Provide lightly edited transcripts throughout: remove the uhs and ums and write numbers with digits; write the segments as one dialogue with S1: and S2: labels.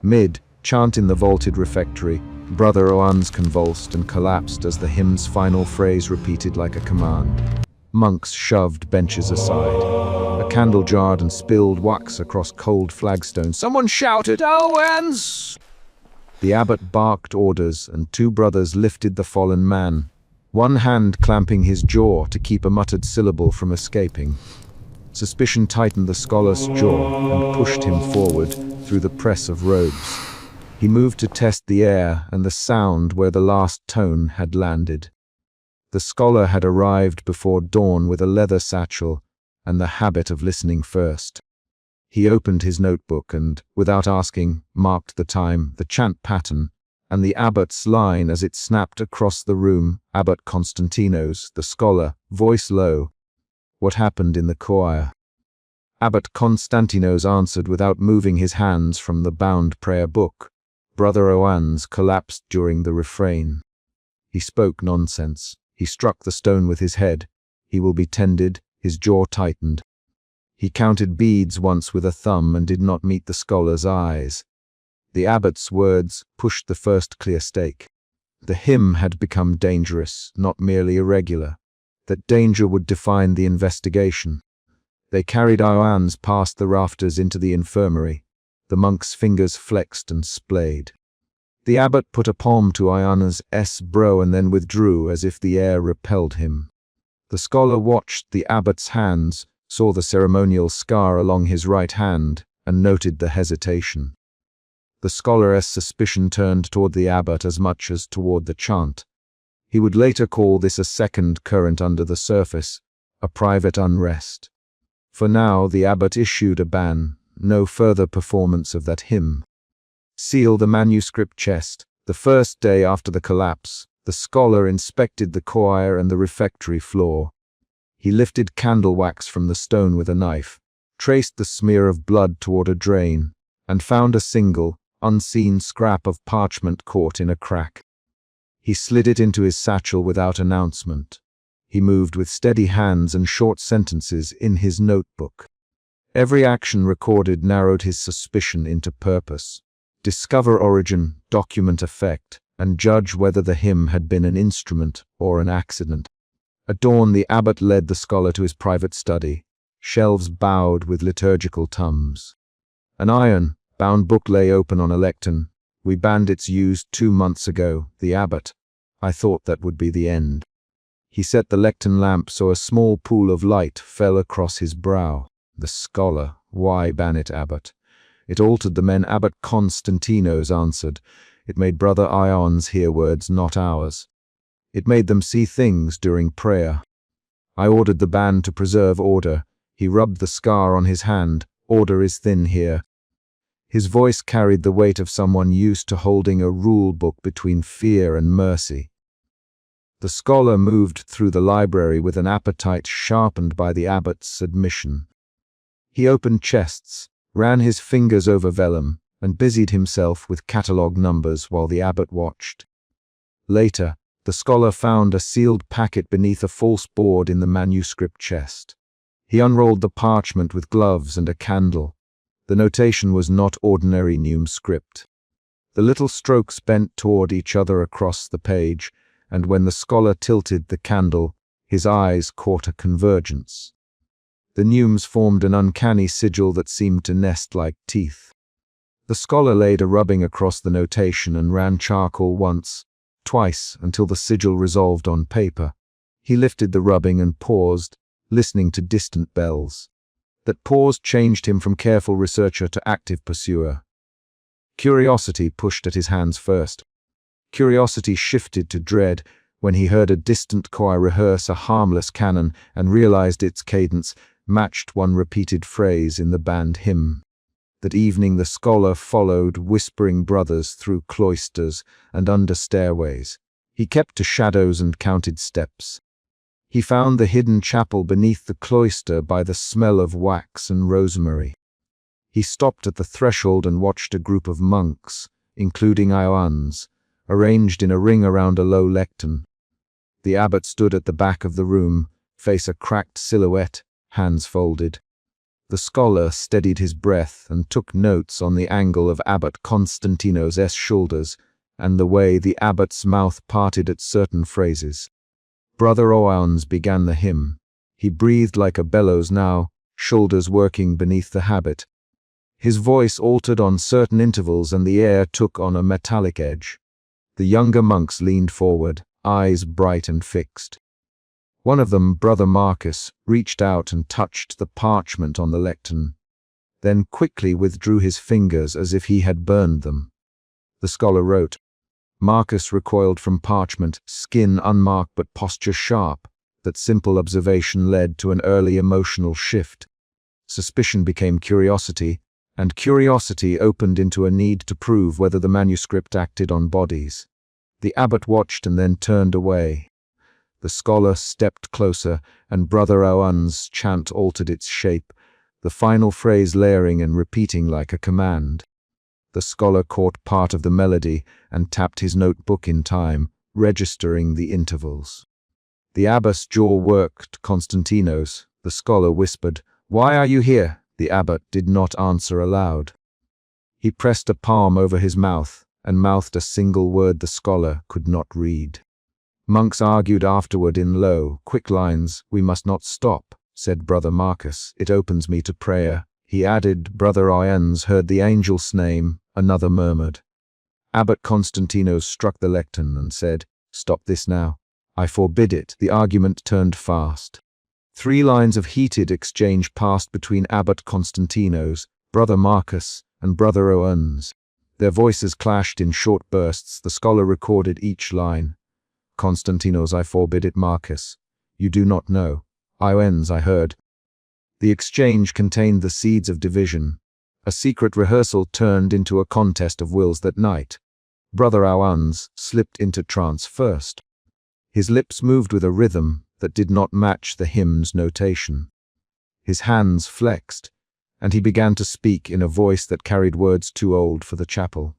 S1: Mid-chant in the vaulted refectory, Brother Oans convulsed and collapsed as the hymn's final phrase repeated like a command. Monks shoved benches aside. A candle jarred and spilled wax across cold flagstones. Someone shouted, "Oans!" The abbot barked orders, and two brothers lifted the fallen man, one hand clamping his jaw to keep a muttered syllable from escaping. Suspicion tightened the scholar's jaw and pushed him forward through the press of robes. He moved to test the air and the sound where the last tone had landed. The scholar had arrived before dawn with a leather satchel and the habit of listening first. He opened his notebook and, without asking, marked the time, the chant pattern, and the abbot's line as it snapped across the room. Abbot Constantinos, the scholar, voice low. What happened in the choir? Abbot Constantinos answered without moving his hands from the bound prayer book. Brother Oans collapsed during the refrain. He spoke nonsense. He struck the stone with his head. He will be tended. His jaw tightened. He counted beads once with a thumb and did not meet the scholar's eyes. The abbot's words pushed the first clear stake. The hymn had become dangerous, not merely irregular. That danger would define the investigation. They carried Oans past the rafters into the infirmary. The monk's fingers flexed and splayed. The abbot put a palm to Oans' brow and then withdrew as if the air repelled him. The scholar watched the abbot's hands, saw the ceremonial scar along his right hand, and noted the hesitation. The scholar's suspicion turned toward the abbot as much as toward the chant. He would later call this a second current under the surface, a private unrest. For now, the abbot issued a ban, no further performance of that hymn. Seal the manuscript chest. The first day after the collapse, the scholar inspected the choir and the refectory floor. He lifted candle wax from the stone with a knife, traced the smear of blood toward a drain, and found a single, unseen scrap of parchment caught in a crack. He slid it into his satchel without announcement. He moved with steady hands and short sentences in his notebook. Every action recorded narrowed his suspicion into purpose. Discover origin, document effect, and judge whether the hymn had been an instrument or an accident. At dawn, the abbot led the scholar to his private study, shelves bowed with liturgical tomes. An iron-bound book lay open on a lectern. "We banned its use 2 months ago, the abbot. I thought that would be the end." He set the lectern lamp so a small pool of light fell across his brow. The scholar, "Why ban it, abbot?" It altered the men. Abbot Constantinos answered. It made Brother Oans hear words not ours. It made them see things during prayer. I ordered the ban to preserve order. He rubbed the scar on his hand. Order is thin here. His voice carried the weight of someone used to holding a rule book between fear and mercy. The scholar moved through the library with an appetite sharpened by the abbot's admission. He opened chests, ran his fingers over vellum, and busied himself with catalogue numbers while the abbot watched. Later, the scholar found a sealed packet beneath a false board in the manuscript chest. He unrolled the parchment with gloves and a candle. The notation was not ordinary Neum script. The little strokes bent toward each other across the page, and when the scholar tilted the candle, his eyes caught a convergence. The Neums formed an uncanny sigil that seemed to nest like teeth. The scholar laid a rubbing across the notation and ran charcoal once, twice, until the sigil resolved on paper. He lifted the rubbing and paused, listening to distant bells. That pause changed him from careful researcher to active pursuer. Curiosity pushed at his hands first. Curiosity shifted to dread when he heard a distant choir rehearse a harmless canon and realized its cadence matched one repeated phrase in the banned hymn. That evening the scholar followed whispering brothers through cloisters and under stairways. He kept to shadows and counted steps. He found the hidden chapel beneath the cloister by the smell of wax and rosemary. He stopped at the threshold and watched a group of monks, including Oans, arranged in a ring around a low lectern. The abbot stood at the back of the room, face a cracked silhouette, hands folded. The scholar steadied his breath and took notes on the angle of Abbot Constantino's shoulders and the way the abbot's mouth parted at certain phrases. Brother Oans began the hymn. He breathed like a bellows now, shoulders working beneath the habit. His voice altered on certain intervals and the air took on a metallic edge. The younger monks leaned forward, eyes bright and fixed. One of them, Brother Marcus, reached out and touched the parchment on the lectern, then quickly withdrew his fingers as if he had burned them. The scholar wrote. Marcus recoiled from parchment, skin unmarked but posture sharp. That simple observation led to an early emotional shift. Suspicion became curiosity, and curiosity opened into a need to prove whether the manuscript acted on bodies. The abbot watched and then turned away. The scholar stepped closer, and Brother Oan's chant altered its shape, the final phrase layering and repeating like a command. The scholar caught part of the melody and tapped his notebook in time, registering the intervals. The abbot's jaw worked. Constantinos, the scholar whispered, "Why are you here?" The abbot did not answer aloud. He pressed a palm over his mouth and mouthed a single word the scholar could not read. Monks argued afterward in low, quick lines. "We must not stop," said Brother Marcus. "It opens me to prayer." He added. Brother Oans heard the angel's name. Another murmured. Abbot Constantinos struck the lectern and said, "Stop this now. I forbid it." The argument turned fast. 3 lines of heated exchange passed between Abbot Constantinos, Brother Marcus, and Brother Oans. Their voices clashed in short bursts. The scholar recorded each line. "Constantinos, I forbid it. Marcus, you do not know. Oans, I heard." The exchange contained the seeds of division. A secret rehearsal turned into a contest of wills that night. Brother Oans slipped into trance first. His lips moved with a rhythm that did not match the hymn's notation. His hands flexed, and he began to speak in a voice that carried words too old for the chapel.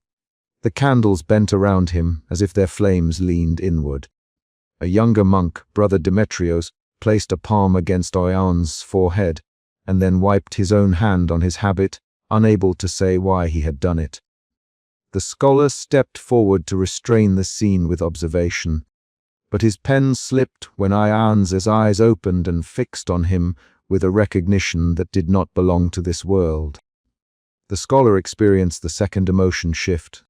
S1: The candles bent around him as if their flames leaned inward. A younger monk, Brother Demetrios, placed a palm against Oan's forehead and then wiped his own hand on his habit, unable to say why he had done it. The scholar stepped forward to restrain the scene with observation, but his pen slipped when Oan's eyes opened and fixed on him with a recognition that did not belong to this world. The scholar experienced the second emotion shift.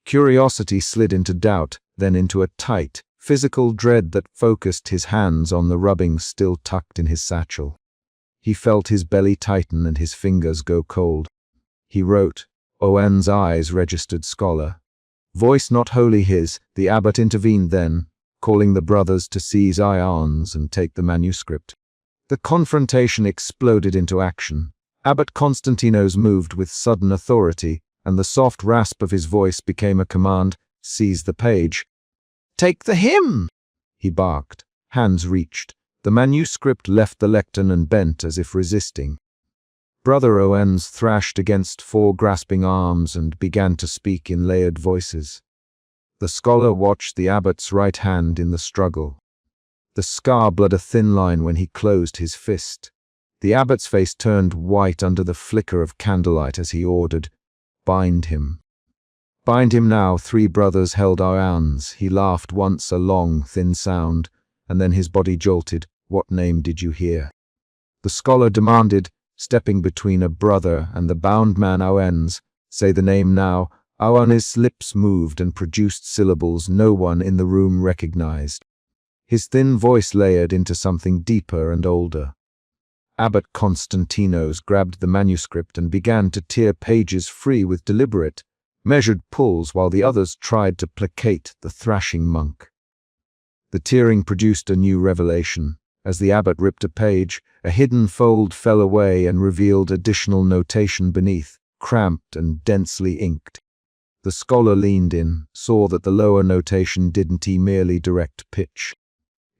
S1: Curiosity slid into doubt, then into a tight, physical dread that focused his hands on the rubbing still tucked in his satchel. He felt his belly tighten and his fingers go cold. He wrote. Oan's eyes registered scholar. Voice not wholly his, the abbot intervened then, calling the brothers to seize Oan's and take the manuscript. The confrontation exploded into action. Abbot Constantinos moved with sudden authority, and the soft rasp of his voice became a command. "Seize the page." "Take the hymn!" he barked. Hands reached. The manuscript left the lectern and bent as if resisting. Brother Oans thrashed against 4 grasping arms and began to speak in layered voices. The scholar watched the abbot's right hand in the struggle. The scar blurred a thin line when he closed his fist. The abbot's face turned white under the flicker of candlelight as he ordered, "Bind him." "Bind him now." 3 brothers held Oans. He laughed once, a long, thin sound, and then his body jolted. "What name did you hear?" The scholar demanded, stepping between a brother and the bound man. Oans, "Say the name now." Oan's lips moved and produced syllables no one in the room recognized. His thin voice layered into something deeper and older. Abbot Constantinos grabbed the manuscript and began to tear pages free with deliberate, measured pulls while the others tried to placate the thrashing monk. The tearing produced a new revelation. As the abbot ripped a page, a hidden fold fell away and revealed additional notation beneath, cramped and densely inked. The scholar leaned in, saw that the lower notation didn't merely direct pitch.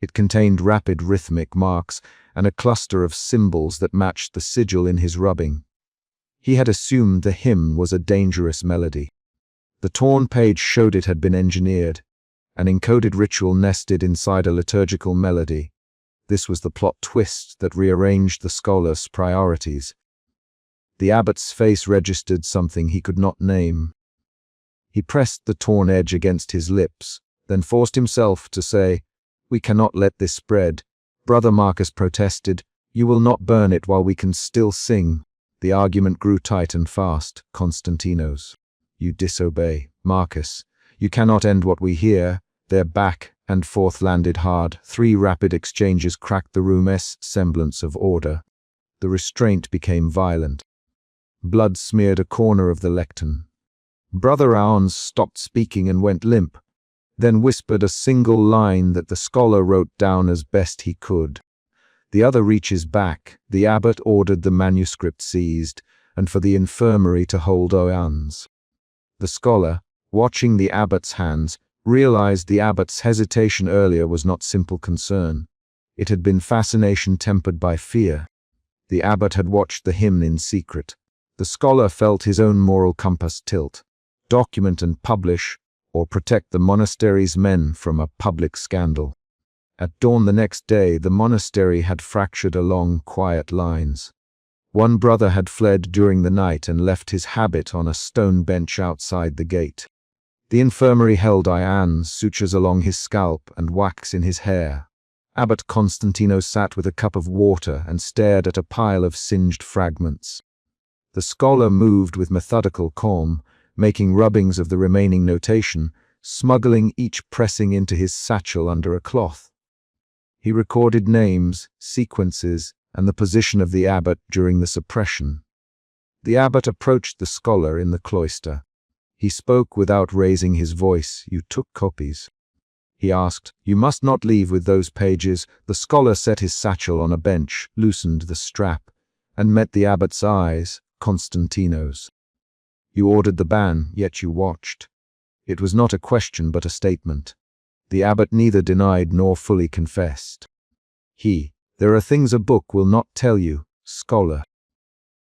S1: It contained rapid rhythmic marks and a cluster of symbols that matched the sigil in his rubbing. He had assumed the hymn was a dangerous melody. The torn page showed it had been engineered, an encoded ritual nested inside a liturgical melody. This was the plot twist that rearranged the scholar's priorities. The abbot's face registered something he could not name. He pressed the torn edge against his lips, then forced himself to say, "We cannot let this spread." Brother Marcus protested, "You will not burn it while we can still sing." The argument grew tight and fast. Constantinos. "You disobey, Marcus. You cannot end what we hear." Their back and forth landed hard. 3 rapid exchanges cracked the room's semblance of order. The restraint became violent. Blood smeared a corner of the lectern. Brother Aons stopped speaking and went limp, then whispered a single line that the scholar wrote down as best he could. The other reaches back. The abbot ordered the manuscript seized, and for the infirmary to hold Aons. The scholar, watching the abbot's hands, realized the abbot's hesitation earlier was not simple concern. It had been fascination tempered by fear. The abbot had watched the hymn in secret. The scholar felt his own moral compass tilt. Document and publish, or protect the monastery's men from a public scandal. At dawn the next day, the monastery had fractured along quiet lines. One brother had fled during the night and left his habit on a stone bench outside the gate. The infirmary held Ian's sutures along his scalp and wax in his hair. Abbot Constantinos sat with a cup of water and stared at a pile of singed fragments. The scholar moved with methodical calm, making rubbings of the remaining notation, smuggling each pressing into his satchel under a cloth. He recorded names, sequences, and the position of the abbot during the suppression. The abbot approached the scholar in the cloister. He spoke without raising his voice. "You took copies?" He asked. "You must not leave with those pages." The scholar set his satchel on a bench, loosened the strap, and met the abbot's eyes. "Constantinos. You ordered the ban, yet you watched." It was not a question but a statement. The abbot neither denied nor fully confessed. "There are things a book will not tell you, scholar."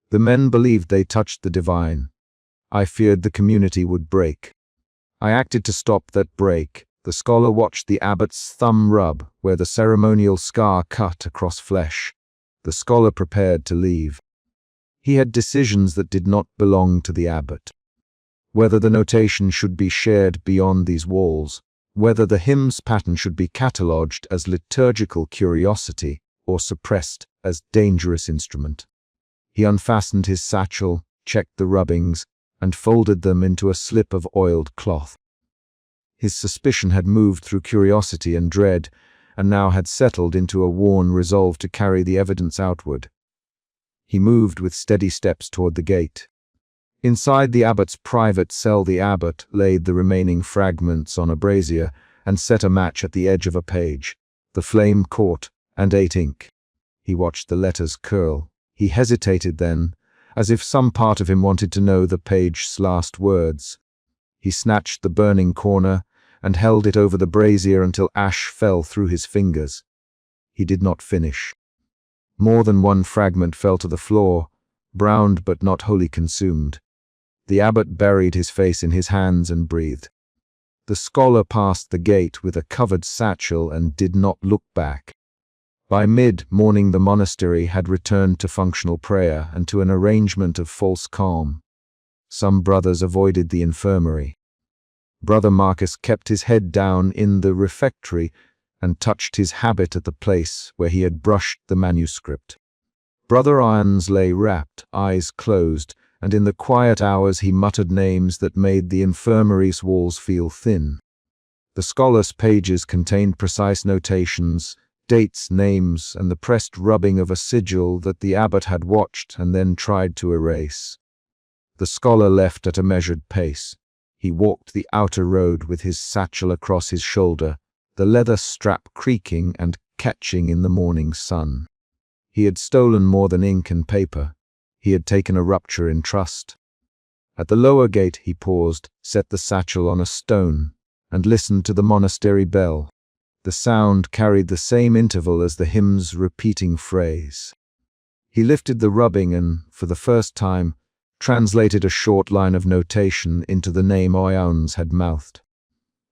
S1: The men believed they touched the divine. I feared the community would break. I acted to stop that break. The scholar watched the abbot's thumb rub where the ceremonial scar cut across flesh. The scholar prepared to leave. He had decisions that did not belong to the abbot. Whether the notation should be shared beyond these walls, whether the hymn's pattern should be catalogued as liturgical curiosity or suppressed as dangerous instrument. He unfastened his satchel, checked the rubbings, and folded them into a slip of oiled cloth. His suspicion had moved through curiosity and dread, and now had settled into a worn resolve to carry the evidence outward. He moved with steady steps toward the gate. Inside the abbot's private cell, the abbot laid the remaining fragments on a brazier and set a match at the edge of a page. The flame caught and ate ink. He watched the letters curl. He hesitated then, as if some part of him wanted to know the page's last words. He snatched the burning corner and held it over the brazier until ash fell through his fingers. He did not finish. More than one fragment fell to the floor, browned but not wholly consumed. The abbot buried his face in his hands and breathed. The scholar passed the gate with a covered satchel and did not look back. By mid-morning the monastery had returned to functional prayer and to an arrangement of false calm. Some brothers avoided the infirmary. Brother Marcus kept his head down in the refectory and touched his habit at the place where he had brushed the manuscript. Brother Irons lay wrapped, eyes closed, and in the quiet hours he muttered names that made the infirmary's walls feel thin. The scholar's pages contained precise notations, dates, names, and the pressed rubbing of a sigil that the abbot had watched and then tried to erase. The scholar left at a measured pace. He walked the outer road with his satchel across his shoulder, the leather strap creaking and catching in the morning sun. He had stolen more than ink and paper. He had taken a rupture in trust. At the lower gate he paused, set the satchel on a stone, and listened to the monastery bell. The sound carried the same interval as the hymn's repeating phrase. He lifted the rubbing and, for the first time, translated a short line of notation into the name Ions had mouthed.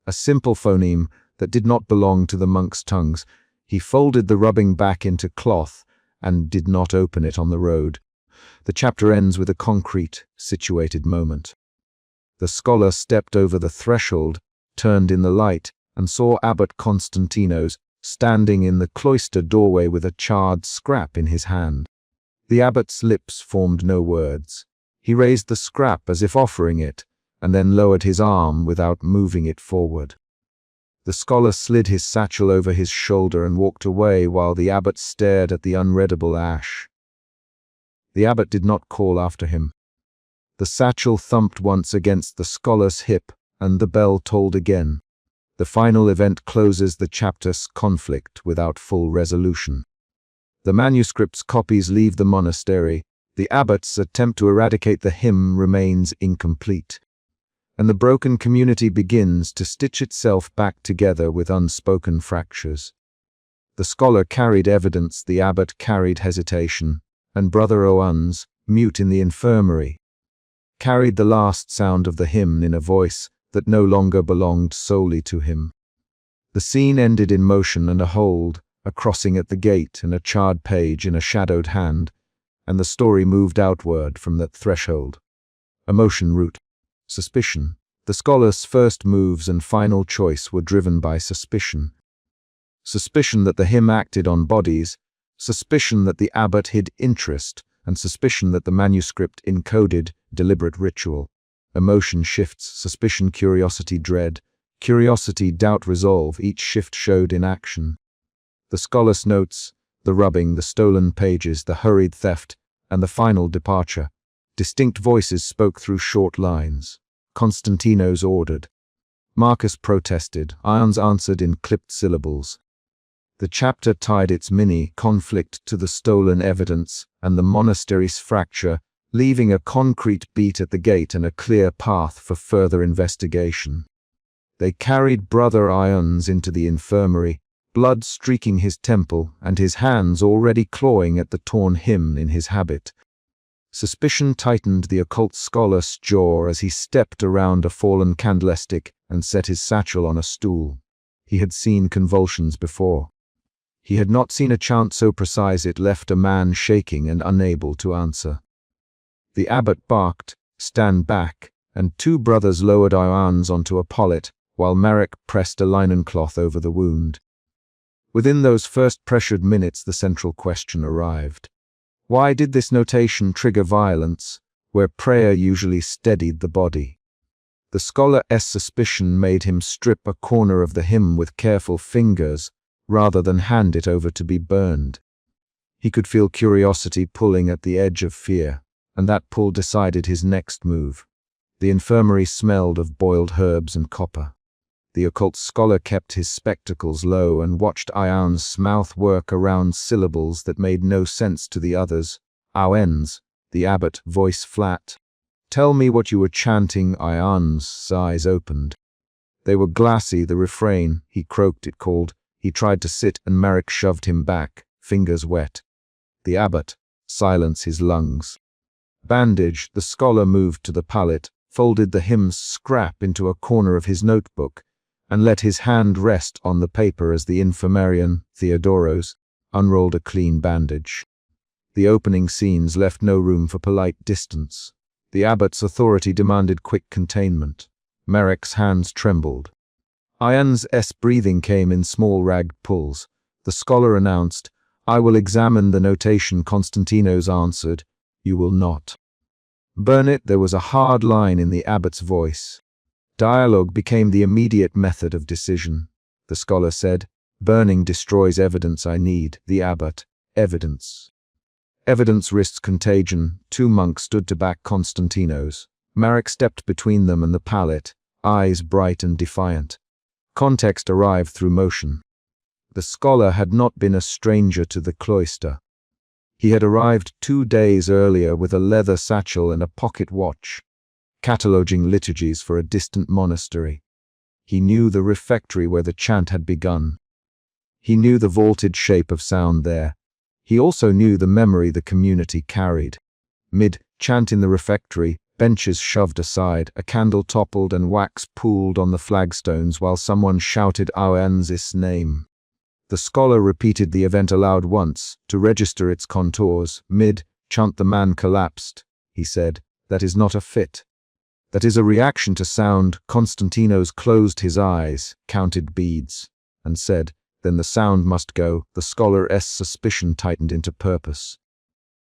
S1: A simple phoneme that did not belong to the monks' tongues, He folded the rubbing back into cloth and did not open it on the road. The chapter ends with a concrete, situated moment. The scholar stepped over the threshold, turned in the light, and saw Abbot Constantinos standing in the cloister doorway with a charred scrap in his hand. The abbot's lips formed no words. He raised the scrap as if offering it, and then lowered his arm without moving it forward. The scholar slid his satchel over his shoulder and walked away while the abbot stared at the unreadable ash. The abbot did not call after him. The satchel thumped once against the scholar's hip, and the bell tolled again. The final event closes the chapter's conflict without full resolution. The manuscript's copies leave the monastery. The abbot's attempt to eradicate the hymn remains incomplete, and the broken community begins to stitch itself back together with unspoken fractures. The scholar carried evidence, the abbot carried hesitation, and Brother Oans, mute in the infirmary, carried the last sound of the hymn in a voice that no longer belonged solely to him. The scene ended in motion and a hold, a crossing at the gate and a charred page in a shadowed hand, and the story moved outward from that threshold. Emotion root. Suspicion. The scholar's first moves and final choice were driven by suspicion. Suspicion that the hymn acted on bodies, suspicion that the abbot hid interest, and suspicion that the manuscript encoded deliberate ritual. Emotion shifts, suspicion, curiosity, dread. Curiosity, doubt, resolve, each shift showed in action. The scholar's notes, the rubbing, the stolen pages, the hurried theft, and the final departure. Distinct voices spoke through short lines. Constantinos ordered. Marcus protested. Ions answered in clipped syllables. The chapter tied its mini-conflict to the stolen evidence and the monastery's fracture, leaving a concrete beat at the gate and a clear path for further investigation. They carried Brother Ions into the infirmary, blood streaking his temple and his hands already clawing at the torn hymn in his habit. Suspicion tightened the occult scholar's jaw as he stepped around a fallen candlestick and set his satchel on a stool. He had seen convulsions before. He had not seen a chant so precise it left a man shaking and unable to answer. The abbot barked, "Stand back," and two brothers lowered Ions onto a pallet, while Marek pressed a linen cloth over the wound. Within those first pressured minutes, the central question arrived. Why did this notation trigger violence, where prayer usually steadied the body? The scholar's suspicion made him strip a corner of the hymn with careful fingers, rather than hand it over to be burned. He could feel curiosity pulling at the edge of fear, and that pull decided his next move. The infirmary smelled of boiled herbs and copper. The occult scholar kept his spectacles low and watched Ions' mouth work around syllables that made no sense to the others. Ions, the abbot, voice flat. "Tell me what you were chanting." Ions' eyes opened. They were glassy, the refrain. He croaked, it called. He tried to sit, and Marek shoved him back, fingers wet. The abbot, silence his lungs. Bandage, the scholar moved to the pallet, folded the hymn's scrap into a corner of his notebook, and let his hand rest on the paper as the infirmarian, Theodoros, unrolled a clean bandage. The opening scenes left no room for polite distance. The abbot's authority demanded quick containment. Marek's hands trembled. Ions' breathing came in small ragged pulls. The scholar announced, "I will examine the notation." Constantinos answered, "You will not." "Burn it." There was a hard line in the abbot's voice. Dialogue became the immediate method of decision. The scholar said, "Burning destroys evidence. I need." The abbot, "Evidence." Evidence risks contagion. Two monks stood to back Constantinos. Marek stepped between them and the pallet, eyes bright and defiant. Context arrived through motion. The scholar had not been a stranger to the cloister. He had arrived 2 days earlier with a leather satchel and a pocket watch, cataloguing liturgies for a distant monastery. He knew the refectory where the chant had begun. He knew the vaulted shape of sound there. He also knew the memory the community carried. Mid-chant in the refectory, benches shoved aside, a candle toppled and wax pooled on the flagstones while someone shouted Ions' name. The scholar repeated the event aloud once, to register its contours. Mid-chant the man collapsed. He said, "That is not a fit. That is a reaction to sound." Constantinos closed his eyes, counted beads, and said, "Then the sound must go." The scholar's suspicion tightened into purpose.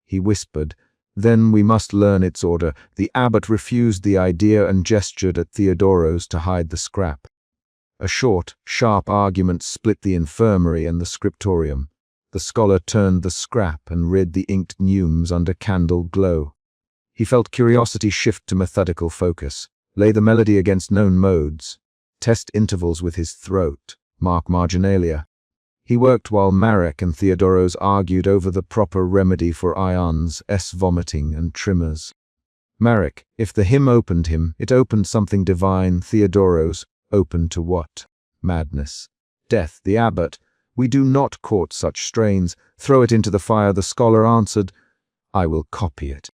S1: He whispered, "Then we must learn its order." The abbot refused the idea and gestured at Theodoros to hide the scrap. A short, sharp argument split the infirmary and the scriptorium. The scholar turned the scrap and read the inked neumes under candle glow. He felt curiosity shift to methodical focus, lay the melody against known modes, test intervals with his throat, mark marginalia. He worked while Marek and Theodoros argued over the proper remedy for ions, vomiting and tremors. Marek, if the hymn opened him, it opened something divine. Theodoros, open to what? Madness. Death. The abbot, we do not court such strains. Throw it into the fire. The scholar answered, I will copy it.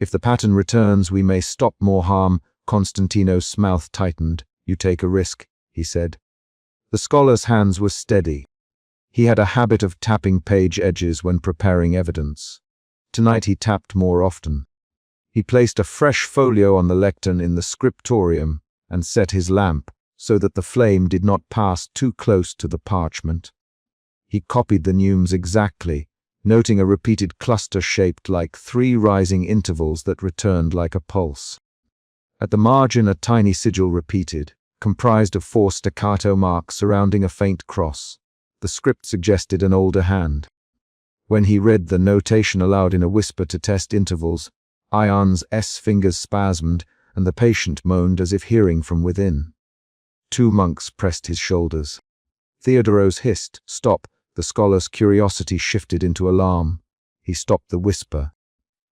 S1: If the pattern returns, we may stop more harm. Constantinos' mouth tightened. You take a risk, he said. The scholar's hands were steady. He had a habit of tapping page edges when preparing evidence. Tonight he tapped more often. He placed a fresh folio on the lectern in the scriptorium and set his lamp so that the flame did not pass too close to the parchment. He copied the neumes exactly, noting a repeated cluster shaped like 3 rising intervals that returned like a pulse. At the margin a tiny sigil repeated, comprised of 4 staccato marks surrounding a faint cross. The script suggested an older hand. When he read the notation aloud in a whisper to test intervals, Ion's fingers spasmed, and the patient moaned as if hearing from within. 2 monks pressed his shoulders. Theodoros hissed, "Stop." The scholar's curiosity shifted into alarm. He stopped the whisper.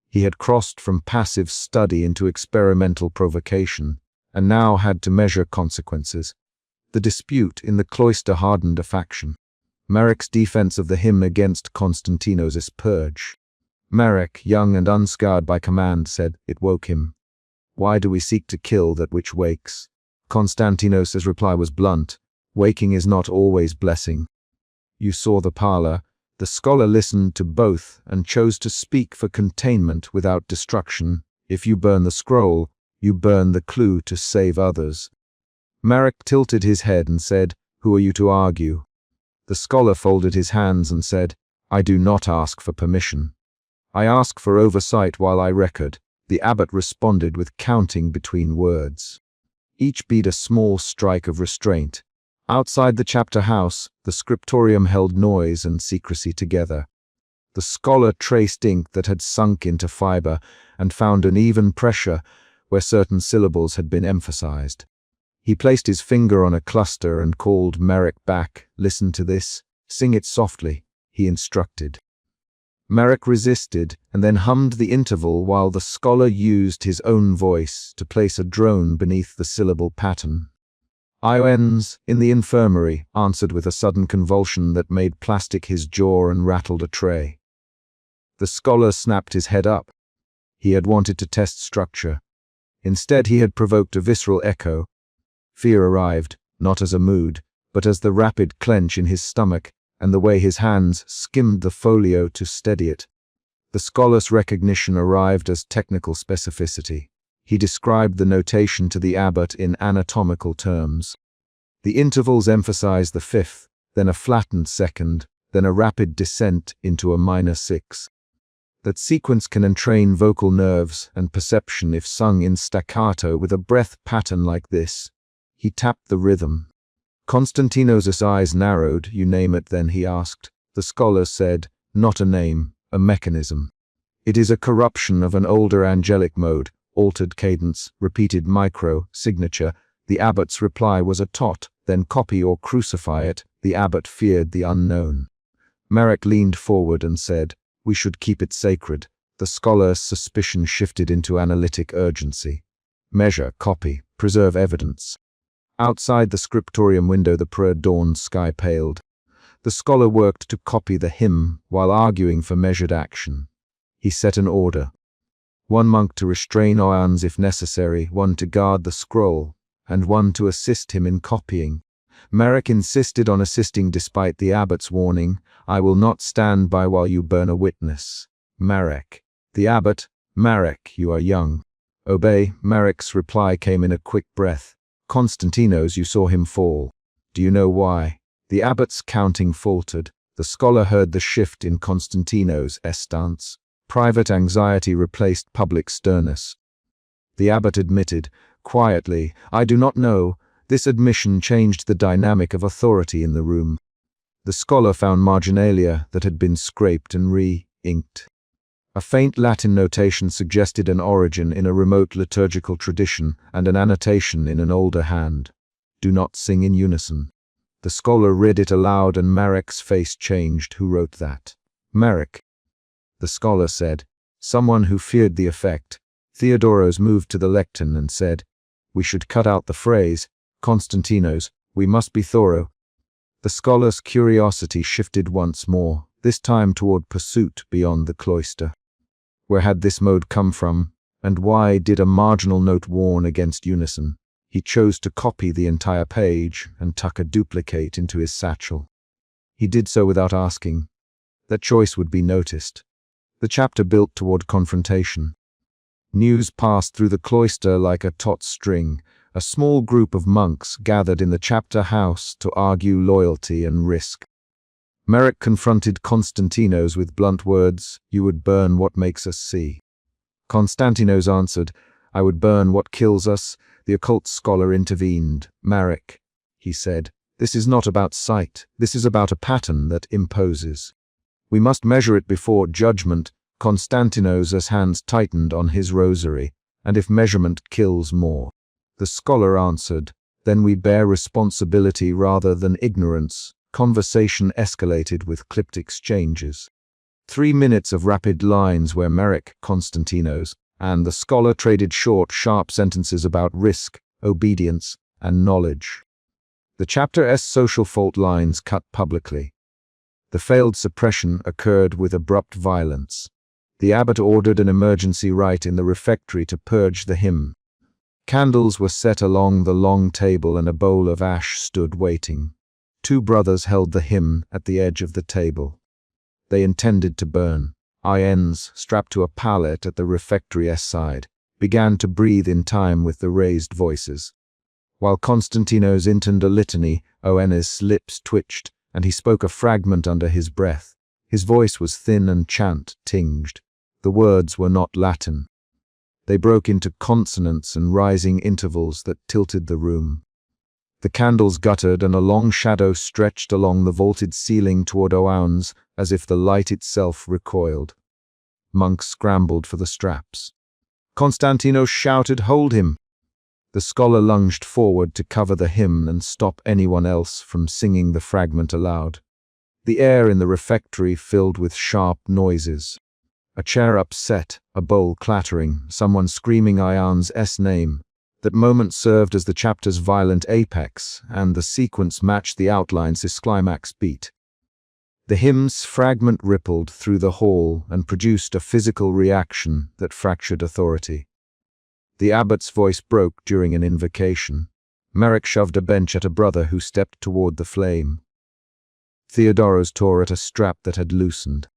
S1: He had crossed from passive study into experimental provocation, and now had to measure consequences. The dispute in the cloister hardened a faction. Marek's defense of the hymn against Constantinos' purge. Marek, young and unscarred by command, said, "It woke him. Why do we seek to kill that which wakes?" Constantinos' reply was blunt. Waking is not always blessing. You saw the parlor. The scholar listened to both and chose to speak for containment without destruction. If you burn the scroll, you burn the clue to save others. Marek tilted his head and said, "Who are you to argue?" The scholar folded his hands and said, "I do not ask for permission. I ask for oversight while I record." The abbot responded with counting between words. Each beat a small strike of restraint. Outside the chapter house, the scriptorium held noise and secrecy together. The scholar traced ink that had sunk into fiber and found an even pressure where certain syllables had been emphasized. He placed his finger on a cluster and called Marek back. "Listen to this. Sing it softly," he instructed. Marek resisted and then hummed the interval while the scholar used his own voice to place a drone beneath the syllable pattern. Ions, in the infirmary, answered with a sudden convulsion that made plastic his jaw and rattled a tray. The scholar snapped his head up. He had wanted to test structure. Instead, he had provoked a visceral echo. Fear arrived, not as a mood, but as the rapid clench in his stomach and the way his hands skimmed the folio to steady it. The scholar's recognition arrived as technical specificity. He described the notation to the abbot in anatomical terms. The intervals emphasized the 5th, then a flattened 2nd, then a rapid descent into a minor 6. That sequence can entrain vocal nerves and perception if sung in staccato with a breath pattern like this. He tapped the rhythm. Constantinos' eyes narrowed. "You name it then?" he asked. The scholar said, "Not a name, a mechanism. It is a corruption of an older angelic mode, altered cadence, repeated micro-signature." The abbot's reply was a taut, "Then copy or crucify it." The abbot feared the unknown. Marek leaned forward and said, "We should keep it sacred." The scholar's suspicion shifted into analytic urgency. Measure, copy, preserve evidence. Outside the scriptorium window, the pre-dawn sky paled. The scholar worked to copy the hymn while arguing for measured action. He set an order. 1 monk to restrain Ions if necessary, 1 to guard the scroll, and 1 to assist him in copying. Merrick insisted on assisting despite the abbot's warning. "I will not stand by while you burn a witness." Merrick. The abbot. "Merrick, you are young." "Obey." Merrick's reply came in a quick breath. "Constantinos, you saw him fall. Do you know why?" The abbot's counting faltered. The scholar heard the shift in Constantinos' stance. Private anxiety replaced public sternness. The abbot admitted, quietly, "I do not know." This admission changed the dynamic of authority in the room. The scholar found marginalia that had been scraped and re-inked. A faint Latin notation suggested an origin in a remote liturgical tradition and an annotation in an older hand. "Do not sing in unison." The scholar read it aloud and Merrick's face changed. "Who wrote that?" "Merrick." The scholar said. "Someone who feared the effect." Theodoros moved to the lectern and said, "We should cut out the phrase, Constantinos, we must be thorough." The scholar's curiosity shifted once more, this time toward pursuit beyond the cloister. Where had this mode come from, and why did a marginal note warn against unison? He chose to copy the entire page and tuck a duplicate into his satchel. He did so without asking. That choice would be noticed. The chapter built toward confrontation. News passed through the cloister like a taut string. A small group of monks gathered in the chapter house to argue loyalty and risk. Merrick confronted Constantinos with blunt words, "You would burn what makes us see." Constantinos answered, "I would burn what kills us." The occult scholar intervened. "Merrick," he said, "this is not about sight. This is about a pattern that imposes. We must measure it before judgment." Constantinos' hands tightened on his rosary. "And if measurement kills more?" The scholar answered, "Then we bear responsibility rather than ignorance." Conversation escalated with clipped exchanges. 3 minutes of rapid lines where Merrick, Constantinos, and the scholar traded short, sharp sentences about risk, obedience, and knowledge. The chapter's social fault lines cut publicly. The failed suppression occurred with abrupt violence. The abbot ordered an emergency rite in the refectory to purge the hymn. Candles were set along the long table and a bowl of ash stood waiting. 2 brothers held the hymn at the edge of the table. They intended to burn. INs, strapped to a pallet at the refectory's side, began to breathe in time with the raised voices. While Constantinos intoned a litany, ON's lips twitched, and he spoke a fragment under his breath. His voice was thin and chant-tinged. The words were not Latin. They broke into consonants and rising intervals that tilted the room. The candles guttered and a long shadow stretched along the vaulted ceiling toward Oan's as if the light itself recoiled. Monks scrambled for the straps. Constantinos shouted, "Hold him!" The scholar lunged forward to cover the hymn and stop anyone else from singing the fragment aloud. The air in the refectory filled with sharp noises. A chair upset, a bowl clattering, someone screaming Ian's name. That moment served as the chapter's violent apex, and the sequence matched the outline's climax beat. The hymn's fragment rippled through the hall and produced a physical reaction that fractured authority. The abbot's voice broke during an invocation. Merrick shoved a bench at a brother who stepped toward the flame. Theodoros tore at a strap that had loosened.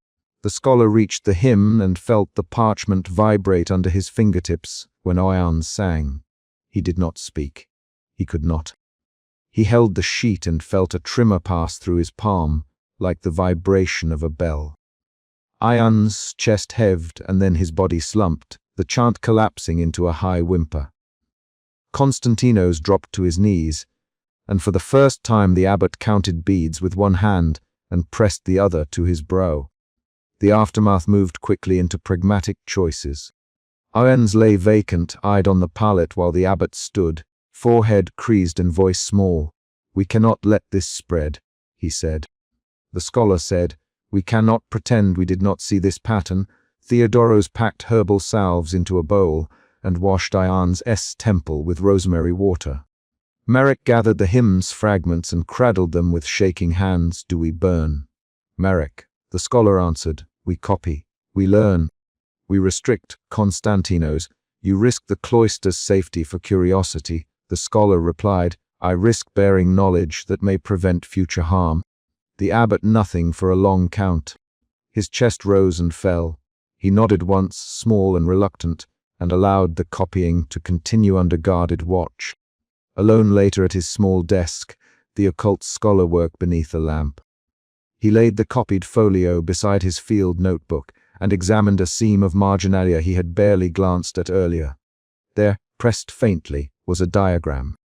S1: The scholar reached the hymn and felt the parchment vibrate under his fingertips when Oyan sang. He did not speak. He could not. He held the sheet and felt a tremor pass through his palm, like the vibration of a bell. Ian's chest heaved and then his body slumped, the chant collapsing into a high whimper. Constantinos dropped to his knees, and for the first time the abbot counted beads with one hand and pressed the other to his brow. The aftermath moved quickly into pragmatic choices. Ian's lay vacant, eyed on the pallet while the abbot stood, forehead creased and voice small. "We cannot let this spread," he said. The scholar said, "We cannot pretend we did not see this pattern." Theodoros packed herbal salves into a bowl and washed Ian's temple with rosemary water. Merrick gathered the hymn's fragments and cradled them with shaking hands. "Do we burn?" "Merrick," the scholar answered, "we copy, we learn, we restrict." "Constantinos, you risk the cloister's safety for curiosity," the scholar replied. I risk bearing knowledge that may prevent future harm. The abbot nothing for a long count. His chest rose and fell. He nodded once, small and reluctant, and allowed the copying to continue under guarded watch. Alone later at his small desk, the occult scholar worked beneath a lamp. He laid the copied folio beside his field notebook and examined a seam of marginalia he had barely glanced at earlier. There, pressed faintly, was a diagram.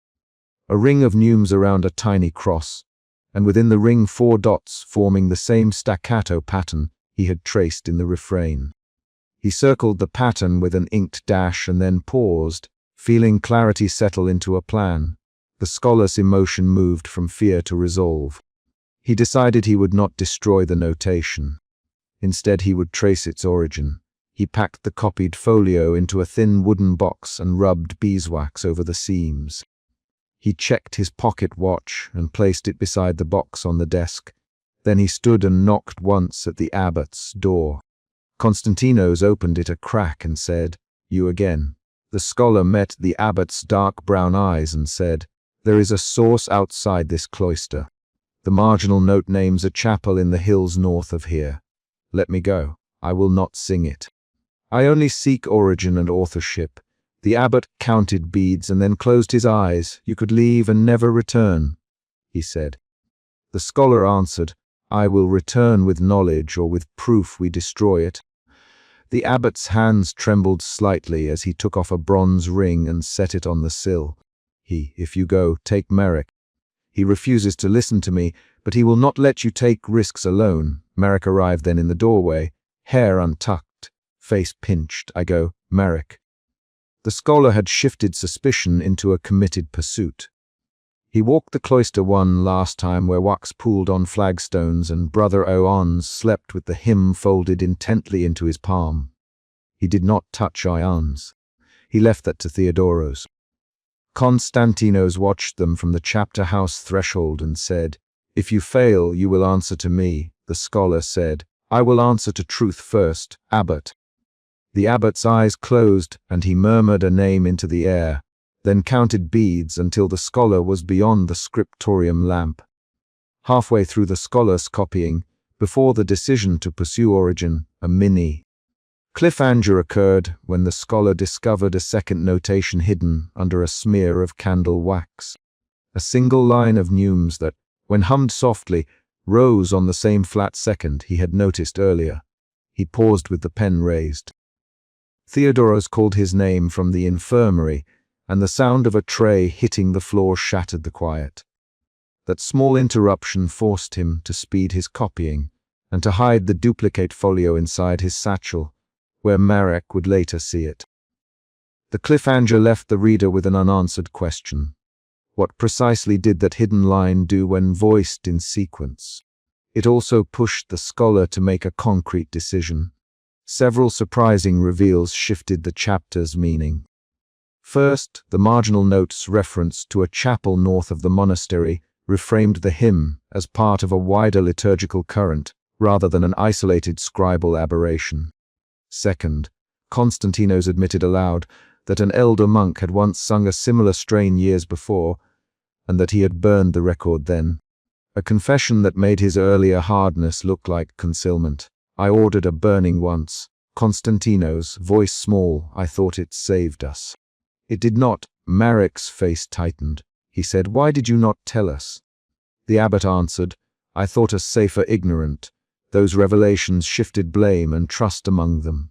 S1: A ring of neumes around a tiny cross, and within the ring 4 dots forming the same staccato pattern he had traced in the refrain. He circled the pattern with an inked dash and then paused, feeling clarity settle into a plan. The scholar's emotion moved from fear to resolve. He decided he would not destroy the notation. Instead, he would trace its origin. He packed the copied folio into a thin wooden box and rubbed beeswax over the seams. He checked his pocket watch and placed it beside the box on the desk. Then he stood and knocked once at the abbot's door. Constantinos opened it a crack and said, "You again." The scholar met the abbot's dark brown eyes and said, "There is a source outside this cloister. The marginal note names a chapel in the hills north of here. Let me go. I will not sing it. I only seek origin and authorship." The abbot counted beads and then closed his eyes. "You could leave and never return," he said. The scholar answered, "I will return with knowledge or with proof we destroy it." The abbot's hands trembled slightly as he took off a bronze ring and set it on the sill. "If you go, take Merrick. He refuses to listen to me, but he will not let you take risks alone." Merrick arrived then in the doorway, hair untucked, face pinched. "I go, Merrick." The scholar had shifted suspicion into a committed pursuit. He walked the cloister one last time where wax pooled on flagstones and Brother Oans slept with the hymn folded intently into his palm. He did not touch Ions. He left that to Theodoros. Konstantinos watched them from the chapter house threshold and said, "If you fail, you will answer to me." The scholar said, "I will answer to truth first, Abbot." The abbot's eyes closed and he murmured a name into the air, then counted beads until the scholar was beyond the scriptorium lamp. Halfway through the scholar's copying, before the decision to pursue origin, a mini cliffhanger occurred when the scholar discovered a second notation hidden under a smear of candle wax. A single line of neumes that, when hummed softly, rose on the same flat second he had noticed earlier. He paused with the pen raised. Theodoros called his name from the infirmary, and the sound of a tray hitting the floor shattered the quiet. That small interruption forced him to speed his copying and to hide the duplicate folio inside his satchel, where Marek would later see it. The cliffhanger left the reader with an unanswered question. What precisely did that hidden line do when voiced in sequence? It also pushed the scholar to make a concrete decision. Several surprising reveals shifted the chapter's meaning. First, the marginal note's reference to a chapel north of the monastery reframed the hymn as part of a wider liturgical current rather than an isolated scribal aberration. Second, Konstantinos admitted aloud that an elder monk had once sung a similar strain years before, and that he had burned the record then. A confession that made his earlier hardness look like concealment. "I ordered a burning once." Konstantinos, voice small, "I thought it saved us." "It did not." Marek's face tightened. He said, "Why did you not tell us?" The abbot answered, "I thought us safer ignorant." Those revelations shifted blame and trust among them.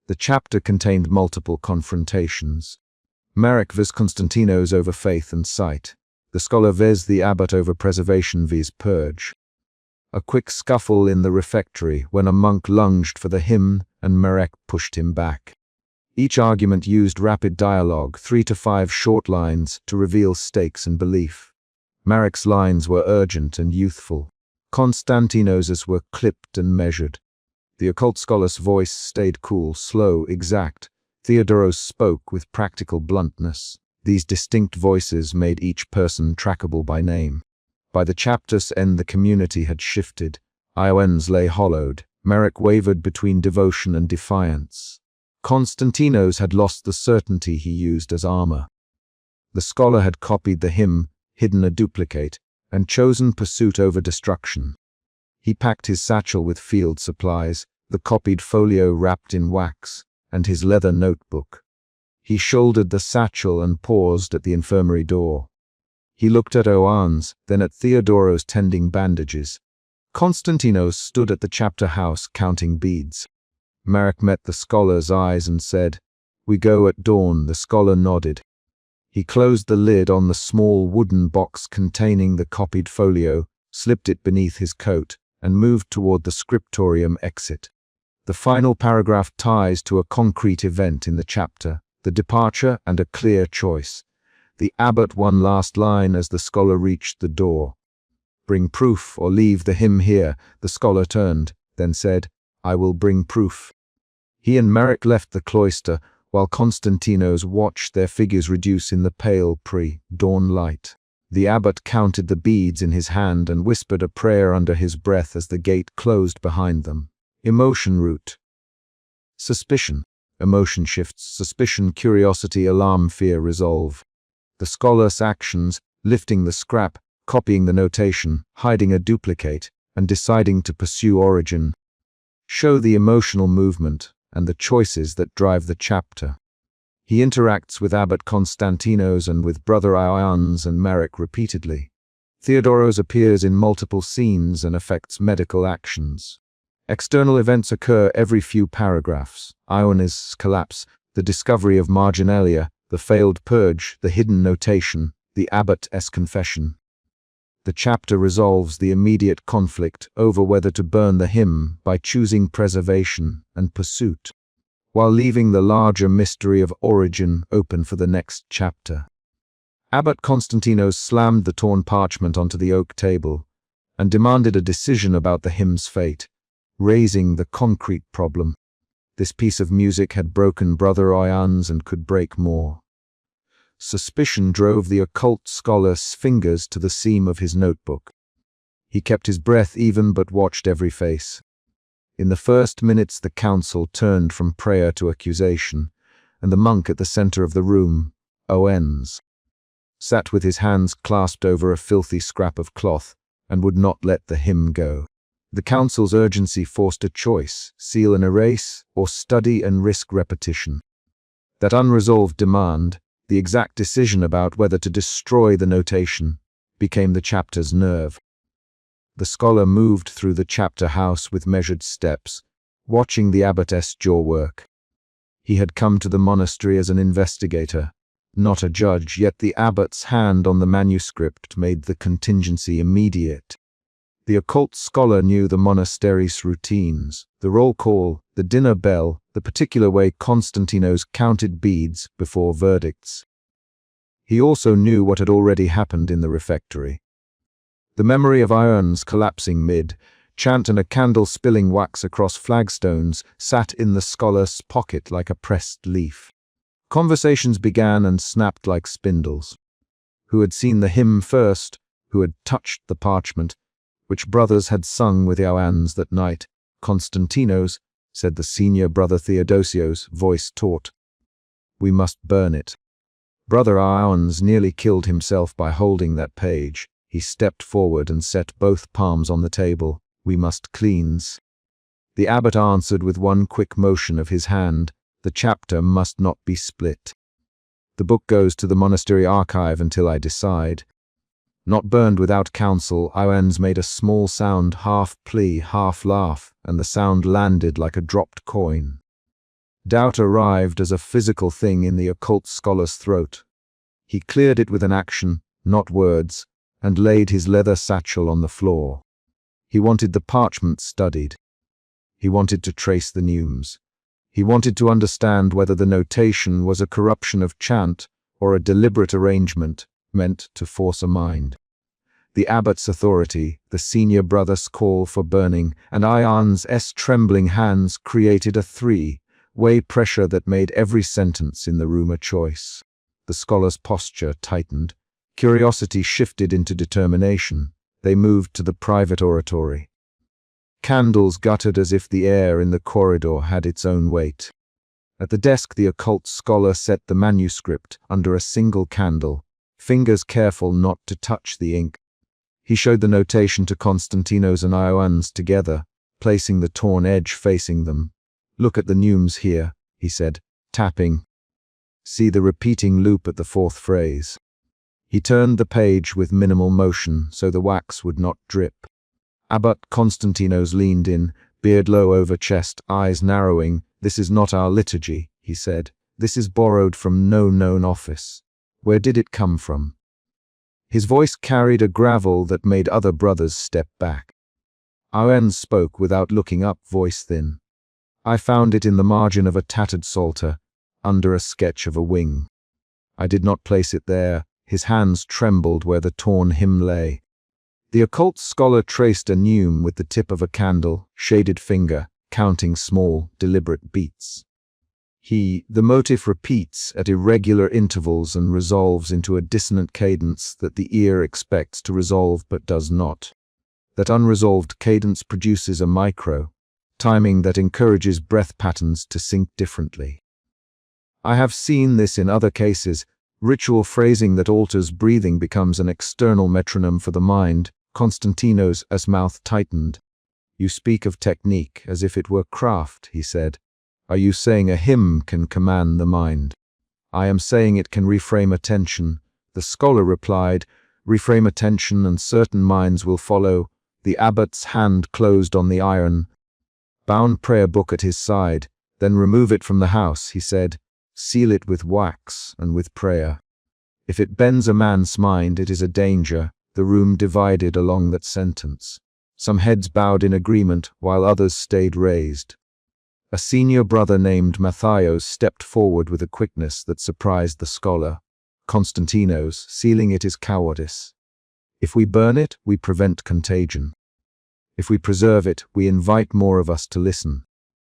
S1: The chapter contained multiple confrontations. Marek vs Konstantinos over faith and sight. The scholar vs the abbot over preservation vs purge. A quick scuffle in the refectory when a monk lunged for the hymn and Marek pushed him back. Each argument used rapid dialogue, 3 to 5 short lines, to reveal stakes and belief. Marek's lines were urgent and youthful. Konstantinos's were clipped and measured. The occult scholar's voice stayed cool, slow, exact. Theodoros spoke with practical bluntness. These distinct voices made each person trackable by name. By the chapter's end the community had shifted. Ions lay hollowed. Marek wavered between devotion and defiance. Konstantinos had lost the certainty he used as armor. The scholar had copied the hymn, hidden a duplicate, and chosen pursuit over destruction. He packed his satchel with field supplies, the copied folio wrapped in wax, and his leather notebook. He shouldered the satchel and paused at the infirmary door. He looked at Ioannes, then at Theodoros tending bandages. Konstantinos stood at the chapter house counting beads. Marek met the scholar's eyes and said, "We go at dawn." The scholar nodded. He closed the lid on the small wooden box containing the copied folio, slipped it beneath his coat, and moved toward the scriptorium exit. The final paragraph ties to a concrete event in the chapter, the departure and a clear choice. The abbot one last line as the scholar reached the door. "Bring proof or leave the hymn here." The scholar turned, then said, "I will bring proof." He and Marek left the cloister, while Konstantinos watched their figures reduce in the pale pre-dawn light. The abbot counted the beads in his hand and whispered a prayer under his breath as the gate closed behind them. Emotion root. Suspicion. Emotion shifts. Suspicion, curiosity, alarm, fear, resolve. The scholar's actions, lifting the scrap, copying the notation, hiding a duplicate, and deciding to pursue origin, show the emotional movement and the choices that drive the chapter. He interacts with Abbot Konstantinos and with Brother Ioannes and Marek repeatedly. Theodoros appears in multiple scenes and affects medical actions. External events occur every few paragraphs. Ioannes' collapse, the discovery of marginalia, the failed purge, the hidden notation, the abbot's confession. The chapter resolves the immediate conflict over whether to burn the hymn by choosing preservation and pursuit, while leaving the larger mystery of origin open for the next chapter. Abbot Konstantinos slammed the torn parchment onto the oak table and demanded a decision about the hymn's fate, raising the concrete problem. This piece of music had broken Brother Ioannes and could break more. Suspicion drove the occult scholar's fingers to the seam of his notebook. He kept his breath even but watched every face. In the first minutes the council turned from prayer to accusation, and the monk at the center of the room, Ioannes, sat with his hands clasped over a filthy scrap of cloth and would not let the hymn go. The council's urgency forced a choice: seal and erase, or study and risk repetition. That unresolved demand, the exact decision about whether to destroy the notation, became the chapter's nerve. The scholar moved through the chapter house with measured steps, watching the abbot's jaw work. He had come to the monastery as an investigator, not a judge, yet the abbot's hand on the manuscript made the contingency immediate. The occult scholar knew the monastery's routines, the roll call, the dinner bell, the particular way Konstantinos counted beads before verdicts. He also knew what had already happened in the refectory. The memory of Ioannes collapsing mid-chant and a candle spilling wax across flagstones sat in the scholar's pocket like a pressed leaf. Conversations began and snapped like spindles. Who had seen the hymn first? Who had touched the parchment? Which brothers had sung with Ioannes that night? Konstantinos, said the senior brother Theodosios, voice taut. We must burn it. Brother Ioannes nearly killed himself by holding that page. He stepped forward and set both palms on the table. We must cleanse. The abbot answered with one quick motion of his hand. The chapter must not be split. The book goes to the monastery archive until I decide. Not burned without counsel, Ioannes made a small sound, half plea, half laugh, and the sound landed like a dropped coin. Doubt arrived as a physical thing in the occult scholar's throat. He cleared it with an action, not words, and laid his leather satchel on the floor. He wanted the parchment studied. He wanted to trace the neumes. He wanted to understand whether the notation was a corruption of chant or a deliberate arrangement meant to force a mind. The abbot's authority, the senior brother's call for burning, and Ioannes' trembling hands created a three-way pressure that made every sentence in the room a choice. The scholar's posture tightened. Curiosity shifted into determination. They moved to the private oratory. Candles guttered as if the air in the corridor had its own weight. At the desk, the occult scholar set the manuscript under a single candle, fingers careful not to touch the ink. He showed the notation to Constantinos and Ioannes together, placing the torn edge facing them. "Look at the neumes here," he said, tapping. "See the repeating loop at the fourth phrase." He turned the page with minimal motion so the wax would not drip. Abbot Constantinos leaned in, beard low over chest, eyes narrowing. "This is not our liturgy," he said. "This is borrowed from no known office. Where did it come from?" His voice carried a gravel that made other brothers step back. Ioannes spoke without looking up, voice thin. "I found it in the margin of a tattered psalter, under a sketch of a wing. I did not place it there." His hands trembled where the torn hymn lay. The occult scholar traced a neume with the tip of a candle, shaded finger, counting small, deliberate beats. The motif repeats at irregular intervals and resolves into a dissonant cadence that the ear expects to resolve but does not. That unresolved cadence produces a micro, timing that encourages breath patterns to sync differently. I have seen this in other cases. Ritual phrasing that alters breathing becomes an external metronome for the mind. Constantinos' mouth tightened. "You speak of technique as if it were craft," he said. "Are you saying a hymn can command the mind?" "I am saying it can reframe attention," the scholar replied. "Reframe attention and certain minds will follow." The abbot's hand closed on the iron, bound prayer book at his side. "Then remove it from the house," he said. "Seal it with wax and with prayer. If it bends a man's mind, it is a danger." The room divided along that sentence. Some heads bowed in agreement, while others stayed raised. A senior brother named Matthios stepped forward with a quickness that surprised the scholar. "Constantinos, sealing it is cowardice. If we burn it, we prevent contagion. If we preserve it, we invite more of us to listen.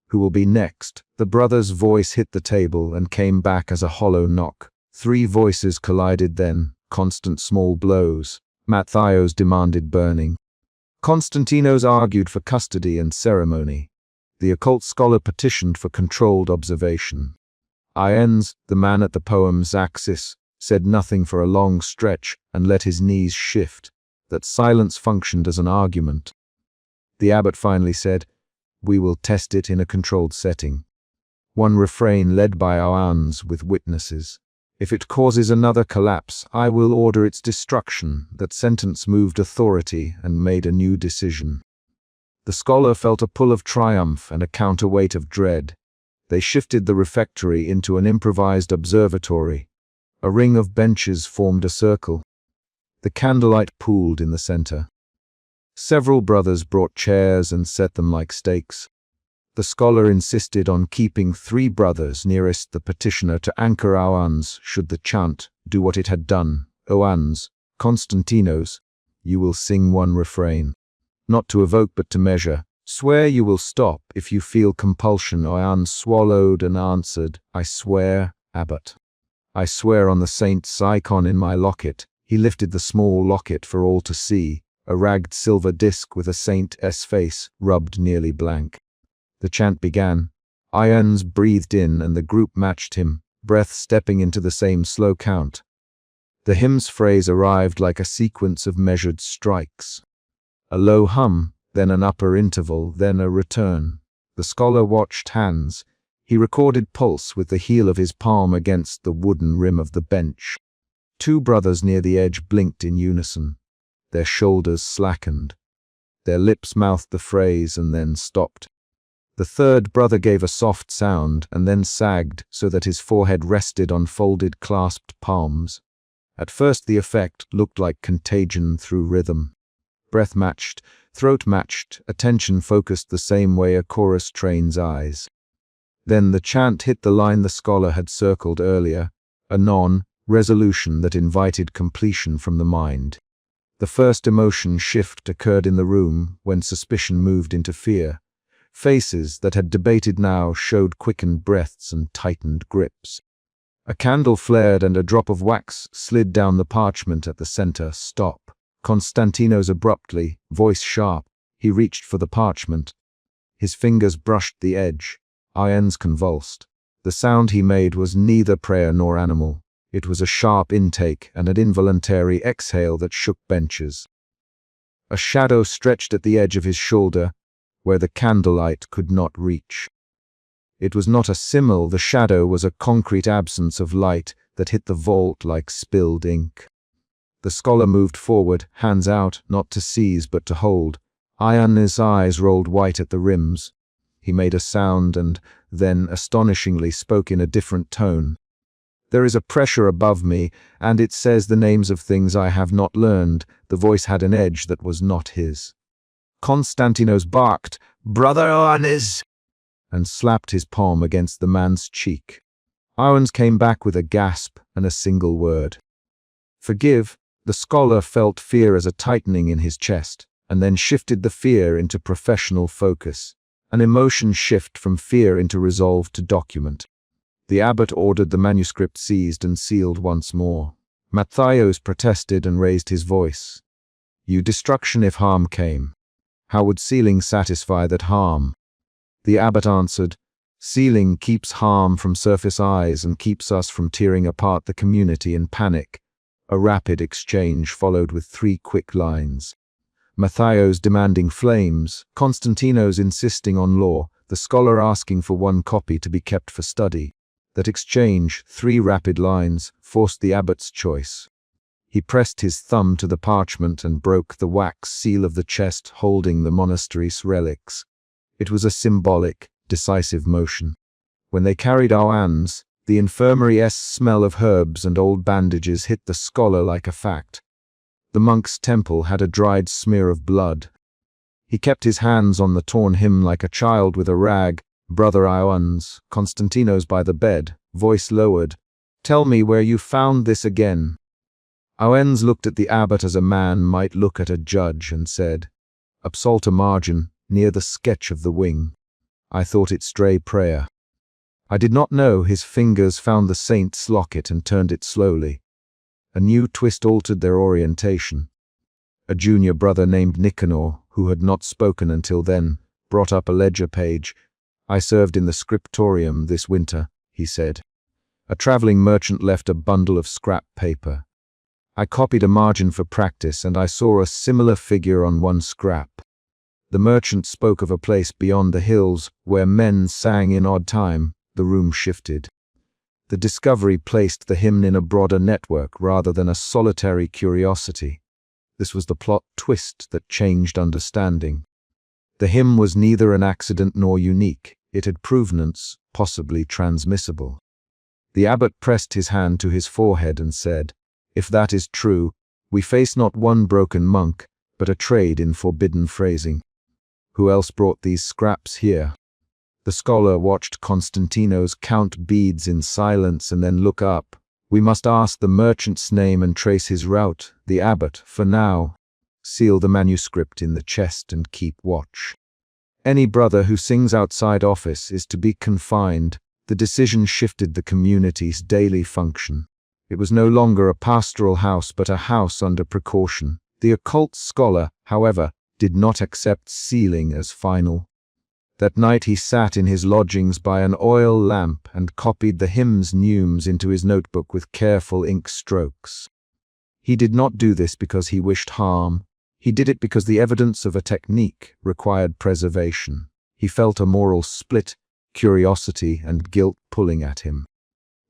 S1: Who will be next?" The brother's voice hit the table and came back as a hollow knock. 3 voices collided then, constant small blows. Matthios demanded burning. Constantinos argued for custody and ceremony. The occult scholar petitioned for controlled observation. Ioannes, the man at the poem's axis, said nothing for a long stretch and let his knees shift. That silence functioned as an argument. The abbot finally said, "We will test it in a controlled setting." One refrain led by Ioannes with witnesses. "If it causes another collapse, I will order its destruction." That sentence moved authority and made a new decision. The scholar felt a pull of triumph and a counterweight of dread. They shifted the refectory into an improvised observatory. A ring of benches formed a circle. The candlelight pooled in the center. Several brothers brought chairs and set them like stakes. The scholar insisted on keeping 3 brothers nearest the petitioner to anchor Ioannes should the chant do what it had done. "Ioannes, Constantinos, you will sing one refrain. Not to evoke but to measure. Swear you will stop if you feel compulsion." Ioannes swallowed and answered, "I swear, Abbot. I swear on the saint's icon in my locket." He lifted the small locket for all to see, a ragged silver disc with a saint's face rubbed nearly blank. The chant began. Ioannes breathed in and the group matched him, breath stepping into the same slow count. The hymn's phrase arrived like a sequence of measured strikes. A low hum, then an upper interval, then a return. The scholar watched hands. He recorded pulse with the heel of his palm against the wooden rim of the bench. 2 brothers near the edge blinked in unison. Their shoulders slackened. Their lips mouthed the phrase and then stopped. The 3rd brother gave a soft sound and then sagged so that his forehead rested on folded clasped palms. At first the effect looked like contagion through rhythm. Breath matched, throat matched, attention focused the same way a chorus trains eyes. Then the chant hit the line the scholar had circled earlier, a non-resolution that invited completion from the mind. The first emotion shift occurred in the room when suspicion moved into fear. Faces that had debated now showed quickened breaths and tightened grips. A candle flared and a drop of wax slid down the parchment at the center. "Stop." Constantinos abruptly, voice sharp. He reached for the parchment. His fingers brushed the edge. Ioannes convulsed. The sound he made was neither prayer nor animal. It was a sharp intake and an involuntary exhale that shook benches. A shadow stretched at the edge of his shoulder, where the candlelight could not reach. It was not a simile, the shadow was a concrete absence of light that hit the vault like spilled ink. The scholar moved forward, hands out, not to seize but to hold. Ion's eyes rolled white at the rims. He made a sound and then, astonishingly, spoke in a different tone. There is a pressure above me, and it says the names of things I have not learned. The voice had an edge that was not his. Konstantinos barked, "Brother Ioannis!" and slapped his palm against the man's cheek. Ioannis came back with a gasp and a single word. "Forgive." The scholar felt fear as a tightening in his chest, and then shifted the fear into professional focus, an emotion shift from fear into resolve to document. The abbot ordered the manuscript seized and sealed once more. Matthaios protested and raised his voice. "You destruction if harm came. How would sealing satisfy that harm?" The abbot answered, "Sealing keeps harm from surface eyes and keeps us from tearing apart the community in panic." A rapid exchange followed with 3 quick lines. Matthaios demanding flames, Konstantinos insisting on law, the scholar asking for 1 copy to be kept for study. That exchange, 3 rapid lines, forced the abbot's choice. He pressed his thumb to the parchment and broke the wax seal of the chest holding the monastery's relics. It was a symbolic, decisive motion. When they carried Ioannis, the infirmary's smell of herbs and old bandages hit the scholar like a fact. The monk's temple had a dried smear of blood. He kept his hands on the torn hymn like a child with a rag. "Brother Ioannis," Konstantinos by the bed, voice lowered, "tell me where you found this again." Ioannis looked at the abbot as a man might look at a judge and said, "A psalter margin, near the sketch of the wing. I thought it stray prayer." I did not know his fingers found the saint's locket and turned it slowly. A new twist altered their orientation. A junior brother named Nicanor, who had not spoken until then, brought up a ledger page. "I served in the scriptorium this winter," he said. A traveling merchant left a bundle of scrap paper. I copied a margin for practice, and I saw a similar figure on 1 scrap. The merchant spoke of a place beyond the hills where men sang in odd time. The room shifted. The discovery placed the hymn in a broader network rather than a solitary curiosity. This was the plot twist that changed understanding. The hymn was neither an accident nor unique. It had provenance, possibly transmissible. The abbot pressed his hand to his forehead and said, "If that is true, we face not 1 broken monk, but a trade in forbidden phrasing. Who else brought these scraps here?" The scholar watched Konstantinos count beads in silence and then look up. "We must ask the merchant's name and trace his route. The abbot, for now, seal the manuscript in the chest and keep watch. Any brother who sings outside office is to be confined." The decision shifted the community's daily function. It was no longer a pastoral house but a house under precaution. The occult scholar, however, did not accept sealing as final. That night he sat in his lodgings by an oil lamp and copied the hymn's neumes into his notebook with careful ink strokes. He did not do this because he wished harm. He did it because the evidence of a technique required preservation. He felt a moral split, curiosity and guilt pulling at him.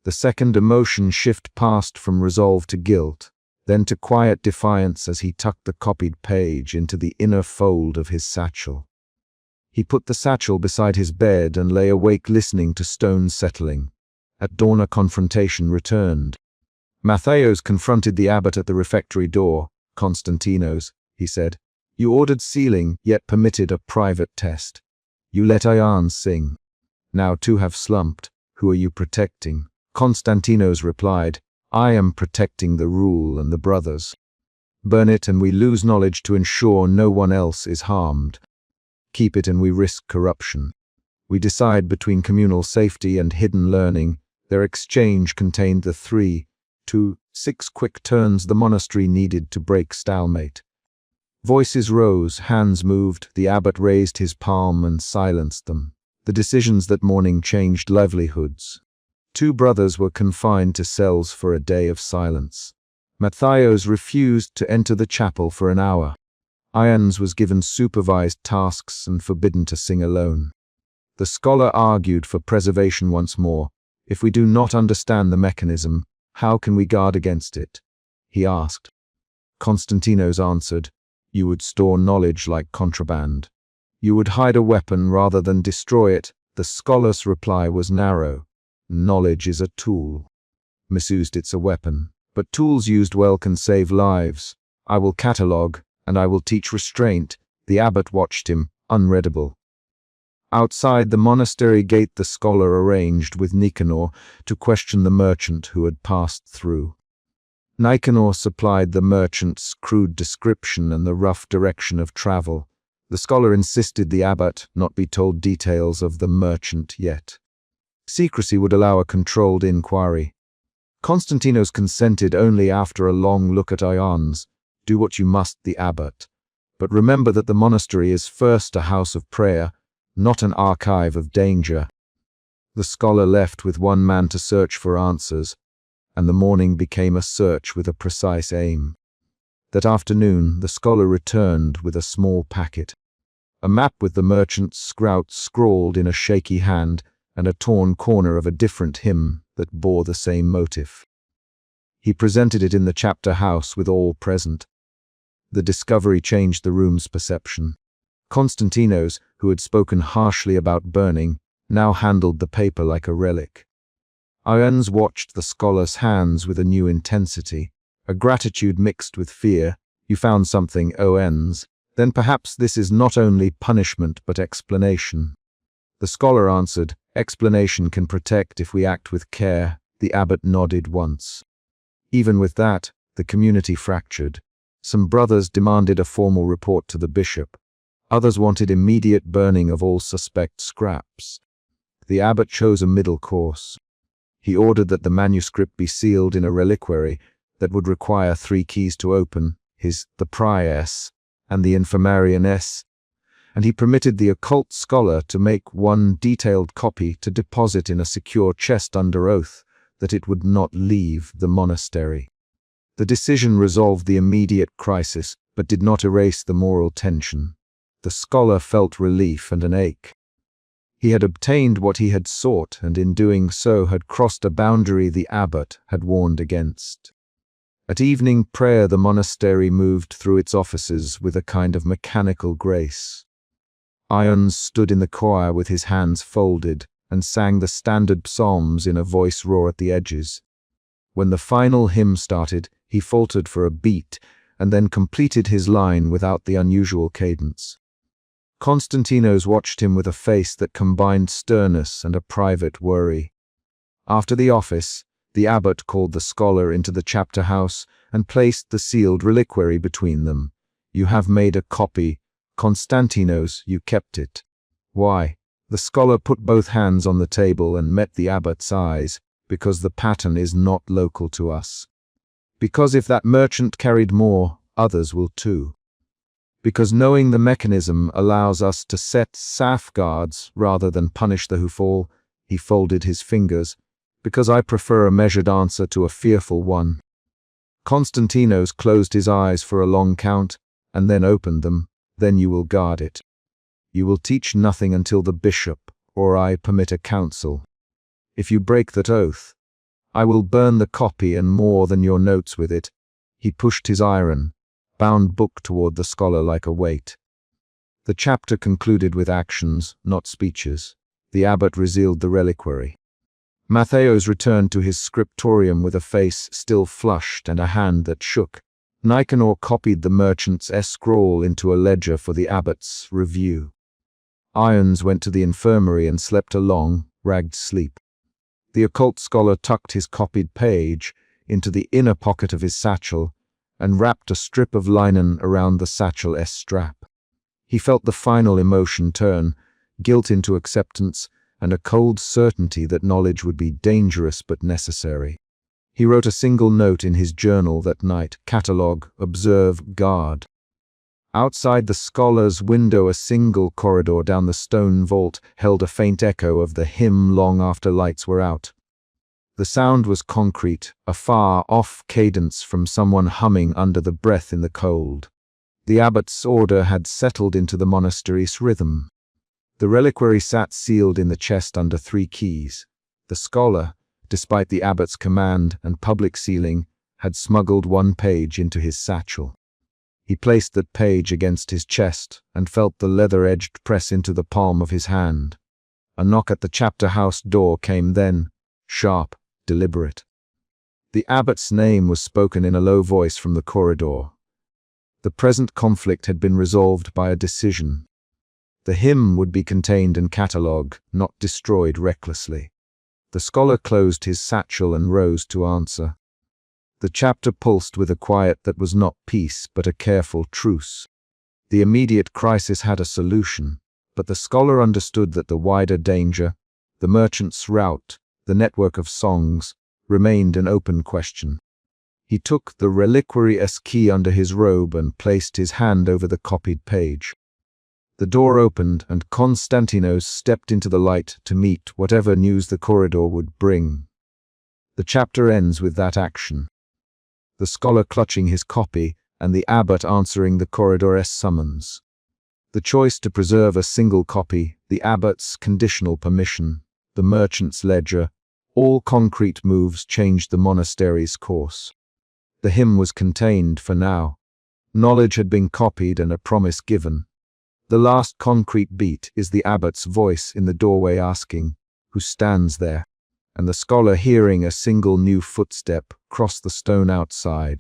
S1: The second emotion shift passed from resolve to guilt, then to quiet defiance as he tucked the copied page into the inner fold of his satchel. He put the satchel beside his bed and lay awake listening to stones settling. At dawn a confrontation returned. Matthaios confronted the abbot at the refectory door. "Konstantinos," he said, "you ordered sealing, yet permitted a private test. You let Ioannis sing. Now 2 have slumped. Who are you protecting?" Konstantinos replied, "I am protecting the rule and the brothers. Burn it and we lose knowledge to ensure no one else is harmed. Keep it and we risk corruption. We decide between communal safety and hidden learning." Their exchange contained the 3 to 6 quick turns the monastery needed to break stalemate. Voices rose, hands moved, the abbot raised his palm and silenced them. The decisions that morning changed livelihoods. Two brothers were confined to cells for a day of silence. Matthaios refused to enter the chapel for an hour. Ions was given supervised tasks and forbidden to sing alone. The scholar argued for preservation once more. If we do not understand the mechanism, how can we guard against it? He asked. Konstantinos answered, "You would store knowledge like contraband. You would hide a weapon rather than destroy it." The scholar's reply was narrow. Knowledge is a tool. Misused, it's a weapon. But tools used well can save lives. I will catalogue, and I will teach restraint. The abbot watched him, unreadable. Outside the monastery gate, the scholar arranged with Nicanor to question the merchant who had passed through. Nicanor supplied the merchant's crude description and the rough direction of travel. The scholar insisted the abbot not be told details of the merchant yet. Secrecy would allow a controlled inquiry. Konstantinos consented only after a long look at Ions. "Do what you must, the abbot. But remember that the monastery is first a house of prayer, not an archive of danger." The scholar left with one man to search for answers, and the morning became a search with a precise aim. That afternoon, the scholar returned with a small packet. A map with the merchant's scout scrawled in a shaky hand, and a torn corner of a different hymn that bore the same motif. He presented it in the chapter house with all present. The discovery changed the room's perception. Konstantinos, who had spoken harshly about burning, now handled the paper like a relic. Ions watched the scholar's hands with a new intensity, a gratitude mixed with fear. "You found something, Ons. Then perhaps this is not only punishment but explanation." The scholar answered, "Explanation can protect if we act with care." The abbot nodded once. Even with that, the community fractured. Some brothers demanded a formal report to the bishop. Others wanted immediate burning of all suspect scraps. The abbot chose a middle course. He ordered that the manuscript be sealed in a reliquary that would require 3 keys to open, the prioress and the infirmarianess, and he permitted the occult scholar to make one detailed copy to deposit in a secure chest under oath that it would not leave the monastery. The decision resolved the immediate crisis, but did not erase the moral tension. The scholar felt relief and an ache. He had obtained what he had sought, and in doing so had crossed a boundary the abbot had warned against. At evening prayer, the monastery moved through its offices with a kind of mechanical grace. Ions stood in the choir with his hands folded and sang the standard psalms in a voice raw at the edges. When the final hymn started, he faltered for a beat and then completed his line without the unusual cadence. Konstantinos watched him with a face that combined sternness and a private worry. After the office, the abbot called the scholar into the chapter house and placed the sealed reliquary between them. "You have made a copy. Konstantinos, you kept it." "Why?" The scholar put both hands on the table and met the abbot's eyes. "Because the pattern is not local to us. Because if that merchant carried more, others will too. Because knowing the mechanism allows us to set safeguards rather than punish the who fall." He folded his fingers. "Because I prefer a measured answer to a fearful one." Konstantinos closed his eyes for a long count, and then opened them. "Then you will guard it. You will teach nothing until the bishop or I permit a council. If you break that oath, I will burn the copy and more than your notes with it." He pushed his iron, bound book toward the scholar like a weight. The chapter concluded with actions, not speeches. The abbot resealed the reliquary. Matthaios returned to his scriptorium with a face still flushed and a hand that shook. Nicanor copied the merchant's scroll into a ledger for the abbot's review. Ions went to the infirmary and slept a long, ragged sleep. The occult scholar tucked his copied page into the inner pocket of his satchel and wrapped a strip of linen around the satchel's strap. He felt the final emotion turn, guilt into acceptance, and a cold certainty that knowledge would be dangerous but necessary. He wrote a single note in his journal that night: "Catalogue, observe, guard." Outside the scholar's window, a single corridor down the stone vault held a faint echo of the hymn long after lights were out. The sound was concrete, a far-off cadence from someone humming under the breath in the cold. The abbot's order had settled into the monastery's rhythm. The reliquary sat sealed in the chest under 3 keys. The scholar, despite the abbot's command and public sealing, had smuggled 1 page into his satchel. He placed that page against his chest and felt the leather-edged press into the palm of his hand. A knock at the chapter house door came then, sharp, deliberate. The abbot's name was spoken in a low voice from the corridor. The present conflict had been resolved by a decision. The hymn would be contained and catalogued, not destroyed recklessly. The scholar closed his satchel and rose to answer. The chapter pulsed with a quiet that was not peace but a careful truce. The immediate crisis had a solution, but the scholar understood that the wider danger, the merchant's route, the network of songs, remained an open question. He took the reliquary-esque key under his robe and placed his hand over the copied page. The door opened and Konstantinos stepped into the light to meet whatever news the corridor would bring. The chapter ends with that action. The scholar clutching his copy and the abbot answering the corridor's summons. The choice to preserve a single copy, the abbot's conditional permission, the merchant's ledger, all concrete moves changed the monastery's course. The hymn was contained for now. Knowledge had been copied and a promise given. The last concrete beat is the abbot's voice in the doorway asking, "Who stands there?" and the scholar hearing a single new footstep cross the stone outside.